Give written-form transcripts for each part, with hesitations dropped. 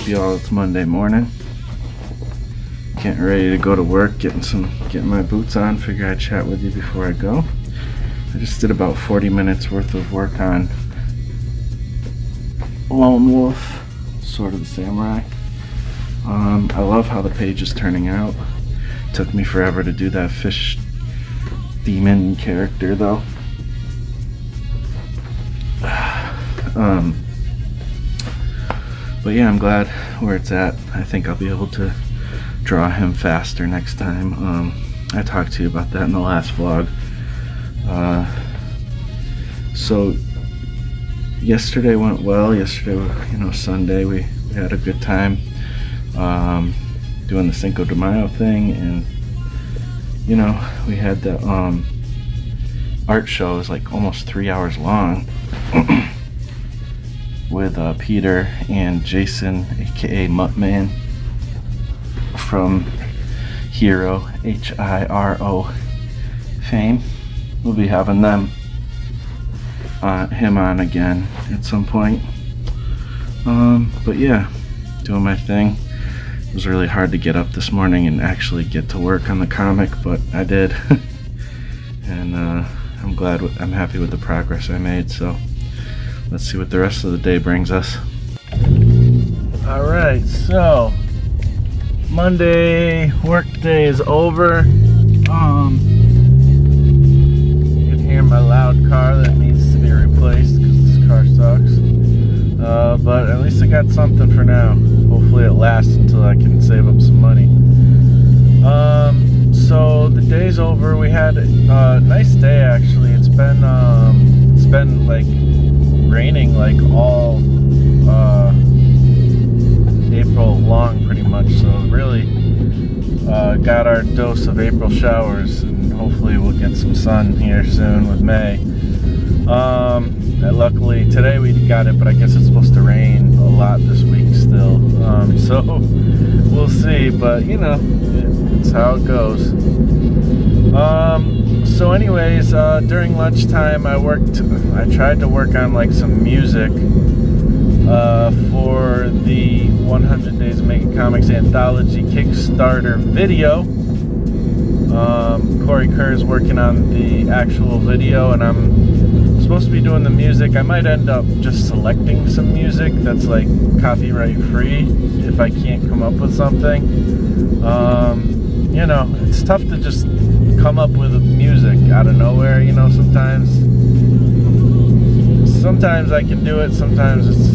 up, y'all? It's Monday morning. Getting ready to go to work, getting my boots on. Figure I'd chat with you before I go. I just did about 40 minutes worth of work on Lone Wolf, Sword of the Samurai. I love how the page is turning out. Took me forever to do that fish demon character though. But yeah, I'm glad where it's at. I think I'll be able to draw him faster next time. I talked to you about that in the last vlog. So yesterday went well. Yesterday, you know, Sunday, we had a good time doing the Cinco de Mayo thing, and you know, we had the art show. It was like almost 3 hours long. With Peter and Jason, aka Muttman from Hiro, H-I-R-O fame. We'll be having him on again at some point. But yeah, doing my thing. It was really hard to get up this morning and actually get to work on the comic, but I did. And I'm happy with the progress I made. So let's see what the rest of the day brings us. Alright, so Monday work day is over. You can hear my loud car that needs to be replaced because this car sucks. But at least I got something for now. Hopefully it lasts until I can save up some money. So the day's over. We had a nice day actually. It's been like raining like all April long pretty much, so really got our dose of April showers, and hopefully we'll get some sun here soon with May. And luckily today we got it, but I guess it's supposed to rain a lot this week still, so we'll see, but you know, it's how it goes. So anyways, during lunchtime I tried to work on like some music for the 100 Days of Making Comics Anthology Kickstarter video. Corey Kerr is working on the actual video, and I'm supposed to be doing the music. I might end up just selecting some music that's like copyright free if I can't come up with something. You know, it's tough to just come up with music out of nowhere, you know. Sometimes I can do it, sometimes it's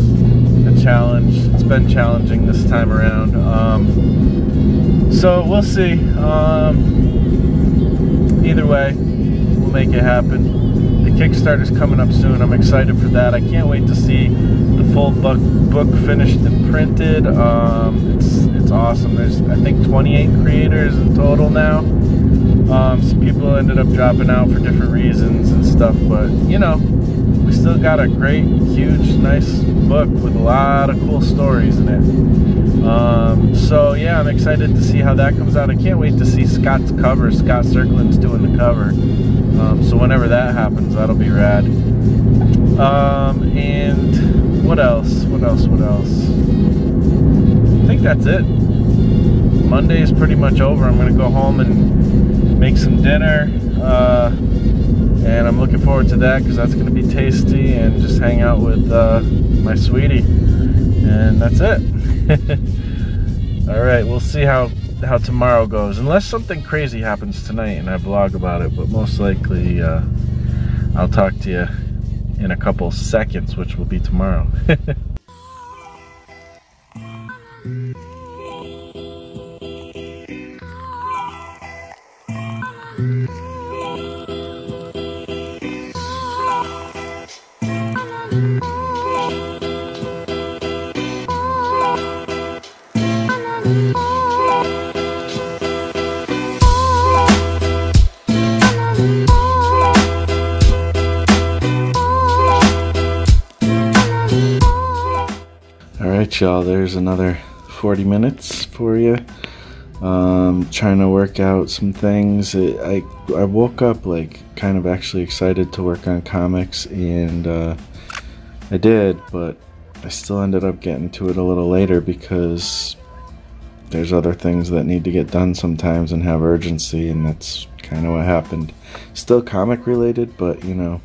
a challenge. It's been challenging this time around. So we'll see. Either way, we'll make it happen. The Kickstarter's coming up soon. I'm excited for that. I can't wait to see the full book finished and printed. It's awesome. There's, I think, 28 creators in total now. Some people ended up dropping out for different reasons and stuff, but you know, we still got a great, huge, nice book with a lot of cool stories in it. So yeah, I'm excited to see how that comes out. I can't wait to see Scott's cover. Scott Circlin's doing the cover. So whenever that happens, that'll be rad. And what else? I think that's it. Monday is pretty much over. I'm gonna go home and make some dinner. And I'm looking forward to that because that's gonna be tasty, and just hang out with my sweetie. And that's it. Alright, we'll see how tomorrow goes, unless something crazy happens tonight and I vlog about it, but most likely I'll talk to you in a couple seconds, which will be tomorrow. Alright y'all, there's another 40 minutes for you. Trying to work out some things. I woke up like kind of actually excited to work on comics, and I did, but I still ended up getting to it a little later because there's other things that need to get done sometimes and have urgency, and that's kind of what happened. Still comic related, but you know,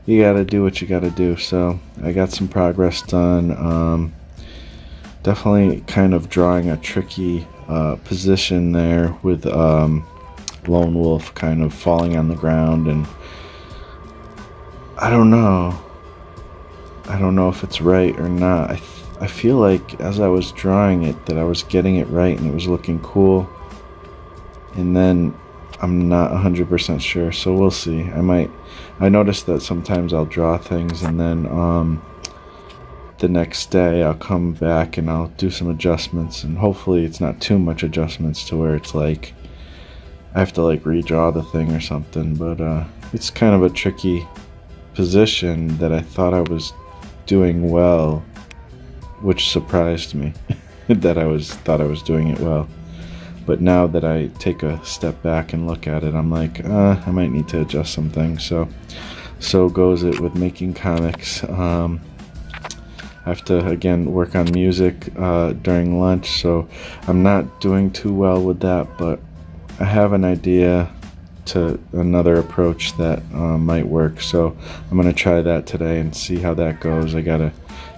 you gotta do what you gotta do. So I got some progress done. Definitely kind of drawing a tricky position there with Lone Wolf kind of falling on the ground, and I don't know if it's right or not. I feel like as I was drawing it that I was getting it right and it was looking cool, and then I'm not 100% sure, so we'll see. I noticed that sometimes I'll draw things and then the next day I'll come back and I'll do some adjustments, and hopefully it's not too much adjustments to where it's like I have to like redraw the thing or something. But it's kind of a tricky position that I thought I was doing well, which surprised me that I thought I was doing it well. But now that I take a step back and look at it, I'm like, I might need to adjust some things. So goes it with making comics. I have to again work on music during lunch, so I'm not doing too well with that, but I have an idea to another approach that might work, so I'm gonna try that today and see how that goes. I gotta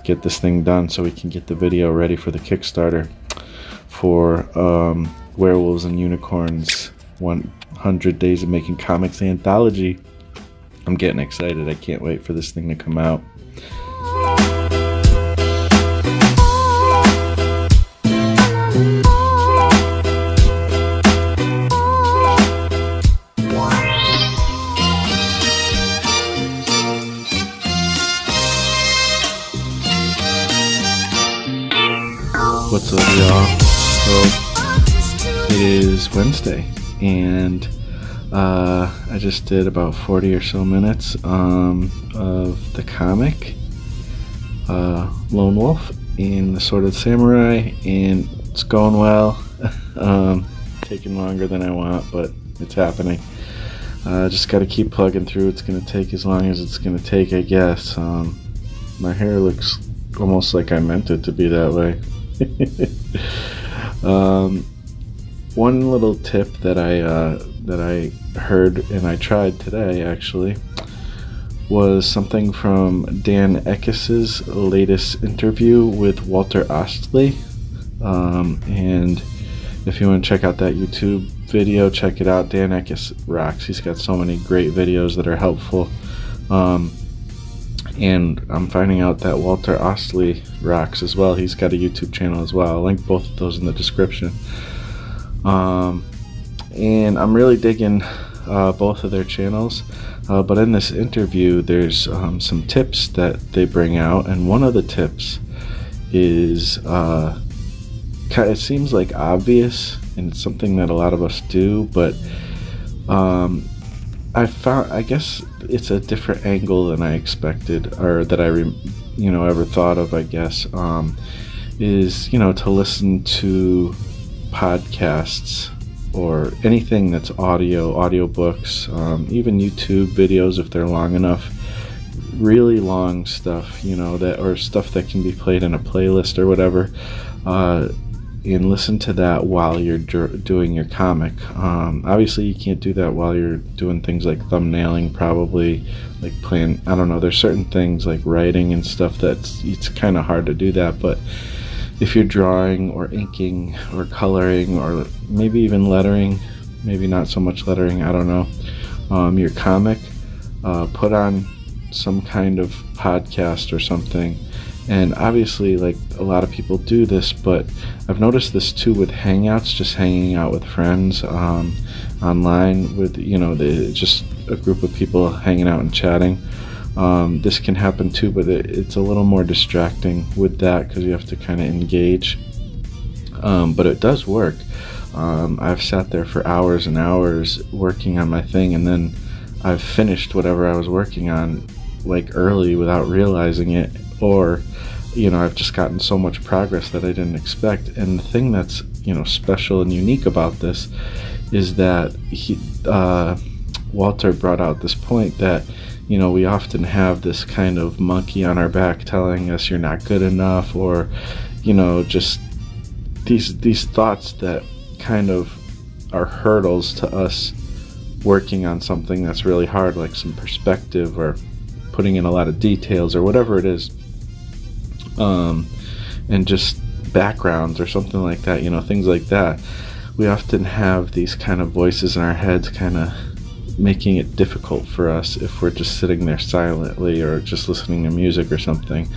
get this thing done so we can get the video ready for the Kickstarter for Werewolves and Unicorns 100 Days of Making Comics Anthology. I'm getting excited. I can't wait for this thing to come out. What's up, y'all? So it is Wednesday, and I just did about 40 or so minutes of the comic Lone Wolf in the Sword of the Samurai, and it's going well. Taking longer than I want, but it's happening. Just got to keep plugging through. It's going to take as long as it's going to take, I guess. My hair looks almost like I meant it to be that way. One little tip that I heard and I tried today actually was something from Dan Eckes' latest interview with Walter Ostley, and if you want to check out that YouTube video, check it out. Dan Eckes rocks. He's got so many great videos that are helpful. And I'm finding out that Walter Ostley rocks as well. He's got a YouTube channel as well. I'll link both of those in the description. And I'm really digging both of their channels. But in this interview, there's some tips that they bring out. And one of the tips is, it seems like obvious, and it's something that a lot of us do, but I guess it's a different angle than I expected, or that I ever thought of, I guess, is, to listen to podcasts or anything that's audiobooks, even YouTube videos if they're long enough, really long stuff, or stuff that can be played in a playlist or whatever, and listen to that while you're doing your comic. Obviously you can't do that while you're doing things like thumbnailing, probably, like playing, I don't know, there's certain things like writing and stuff it's kind of hard to do that, but if you're drawing or inking or coloring or maybe even lettering, maybe not so much lettering, I don't know, your comic, put on some kind of podcast or something. And obviously, like, a lot of people do this, but I've noticed this too with Hangouts, just hanging out with friends online with, just a group of people hanging out and chatting. This can happen too, but it's a little more distracting with that because you have to kind of engage. But it does work. I've sat there for hours and hours working on my thing, and then I've finished whatever I was working on like early without realizing it, or I've just gotten so much progress that I didn't expect. And the thing that's special and unique about this is that Walter brought out this point that you know, we often have this kind of monkey on our back telling us you're not good enough, or, you know, just these thoughts that kind of are hurdles to us working on something that's really hard, like some perspective or putting in a lot of details or whatever it is, and just backgrounds or something like that, you know, things like that. We often have these kind of voices in our heads kind of making it difficult for us if we're just sitting there silently or just listening to music or something.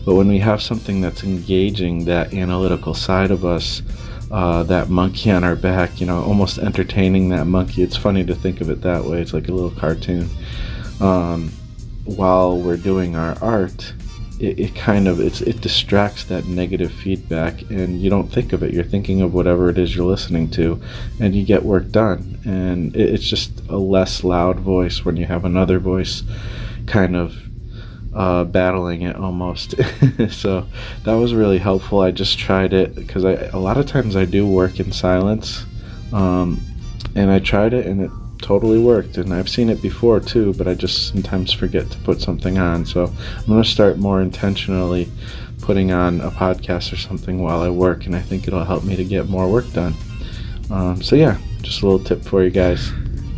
But when we have something that's engaging that analytical side of us, that monkey on our back, you know, almost entertaining that monkey, it's funny to think of it that way, it's like a little cartoon, while we're doing our art, it distracts that negative feedback, and you don't think of it. You're thinking of whatever it is you're listening to, and you get work done. And it's just a less loud voice when you have another voice kind of battling it almost. So that was really helpful. I just tried it because a lot of times I do work in silence, and I tried it and it totally worked, and I've seen it before too, but I just sometimes forget to put something on. So I'm going to start more intentionally putting on a podcast or something while I work, and I think it'll help me to get more work done. So yeah, just a little tip for you guys.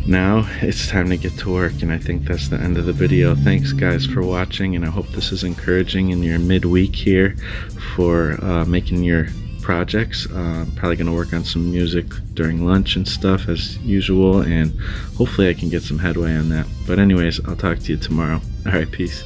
Now it's time to get to work, and I think that's the end of the video. Thanks guys for watching, and I hope this is encouraging in your midweek here for making your projects. Probably going to work on some music during lunch and stuff as usual, and hopefully I can get some headway on that. But anyways, I'll talk to you tomorrow. Alright, peace.